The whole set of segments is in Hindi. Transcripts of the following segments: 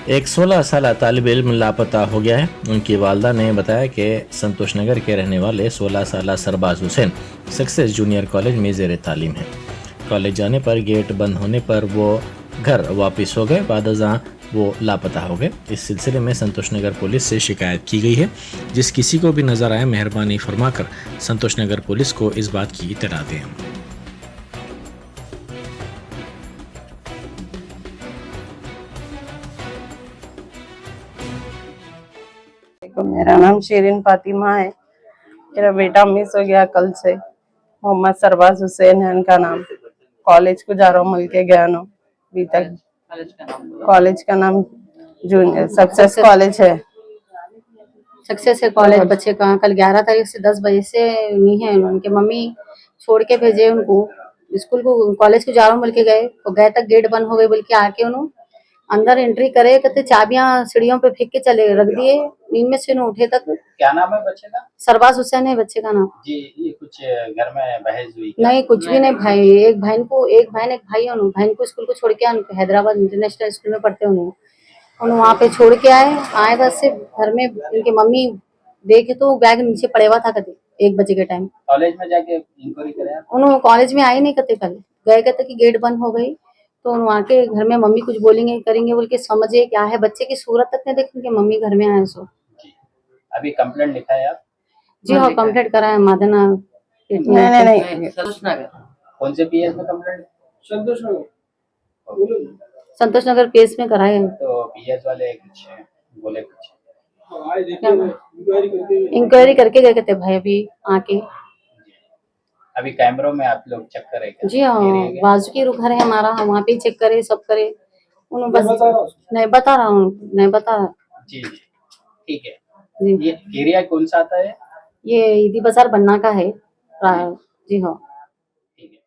एक 16 साल तालिब इल्म लापता हो गया है। उनकी वालदा ने बताया कि संतोष नगर के रहने वाले 16 साल सरबाज हुसैन सक्सेस जूनियर कॉलेज में ज़ेर तालीम है। कॉलेज जाने पर गेट बंद होने पर वो घर वापस हो गए, बाद वो लापता हो गए। इस सिलसिले में संतोष नगर पुलिस से शिकायत की गई है। जिस किसी को भी नज़र आए मेहरबानी फरमाकर संतोष नगर पुलिस को इस बात की इत्तला दें। मेरा नाम शीरिन फातिमा है। मेरा बेटा मिस हो गया कल से। मोहम्मद सरबाज हुसैन है उनका नाम। कॉलेज को जा रहा हूँ, मिल के गया नो अभी तक। कॉलेज का नाम जूनियर सक्सेस कॉलेज है। सक्सेस है कॉलेज। बच्चे कहाँ कल 11 तारीख से 10 बजे से नहीं है। उनके मम्मी छोड़ के भेजे उनको स्कूल को, कॉलेज को जा रहा हूँ बोल के गए तो गए तक गेट बंद हो गए बोल के आके उन्होंने अंदर एंट्री करे, कहते चाबियां सीढ़ियों पे फेंक के चले रख दिए। नींद में से उठे तक। क्या नाम है बच्चे का? सरबाज हुसैन है बच्चे का नाम जी। ये कुछ घर में बहस हुई? नहीं, कुछ भी नहीं भाई। एक भाई एक भाई है, भाई को स्कूल को छोड़ के आए, हैदराबाद इंटरनेशनल स्कूल में पढ़ते उन्होंने वहाँ पे छोड़ के आए बस से घर में। उनकी मम्मी देखे तो बैग नीचे पड़े हुआ था। कहते 1 बजे के टाइम कॉलेज में जाके इंक्वायरी करे? उन्होंने कॉलेज में आए नहीं, कहते कल गए, कहते कि गेट बंद हो गई। तो वहाँ के घर में मम्मी कुछ बोलेंगे करेंगे बोल के समझे क्या है। बच्चे की सूरत तक नहीं देखेंगे, मम्मी घर में आए सो। अभी कंप्लेंट लिखा है आप? जी हाँ, कंप्लेंट करा है मादना। नहीं कौन से पीएस में कंप्लेंट? संतोष नगर पीएस में कराए हैं। तो पीएस वाले कुछ बोले? कुछ इंक्वायरी करके गए कहते भाई अभी आके। अभी कैमरों में आप लोग चेक करें क्या? जी हाँ, बाजू के घर है हमारा, हम वहाँ पे चेक करे, सब करे। उन्होंने बस नहीं बता रहा हूँ, नहीं बता। जी जी ठीक है जी। ये एरिया कौन सा आता है? ये ईदी बाजार बनना का है। जी हाँ। ठीक है।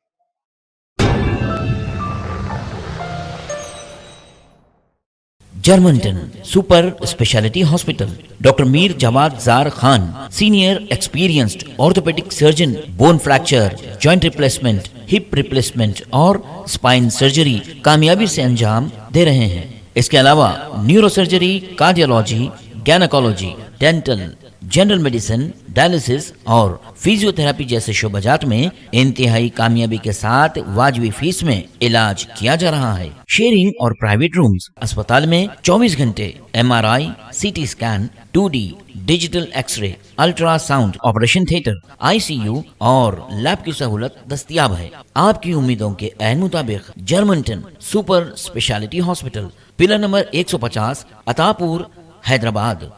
जर्मनटन super speciality hospital, doctor Mir Jawad Jar Khan, senior experienced orthopaedic surgeon, bone fracture, joint replacement, hip replacement और स्पाइन सर्जरी कामयाबी से अंजाम दे रहे हैं। इसके अलावा neuro surgery, cardiology, gynaecology, dental, general medicine, dialysis और फिजियोथेरेपी जैसे शोबाजात में इंतहाई कामयाबी के साथ वाजबी फीस में इलाज किया जा रहा है। शेयरिंग और प्राइवेट रूम्स। अस्पताल में 24 घंटे MRI, CT scan, 2D digital x-ray, ultrasound, operation theatre, ICU और लैब की सहूलत दस्तयाब है। आपकी उम्मीदों के ऐन मुताबिक Germanten super speciality hospital, pillar number 150, Attapur, Hyderabad.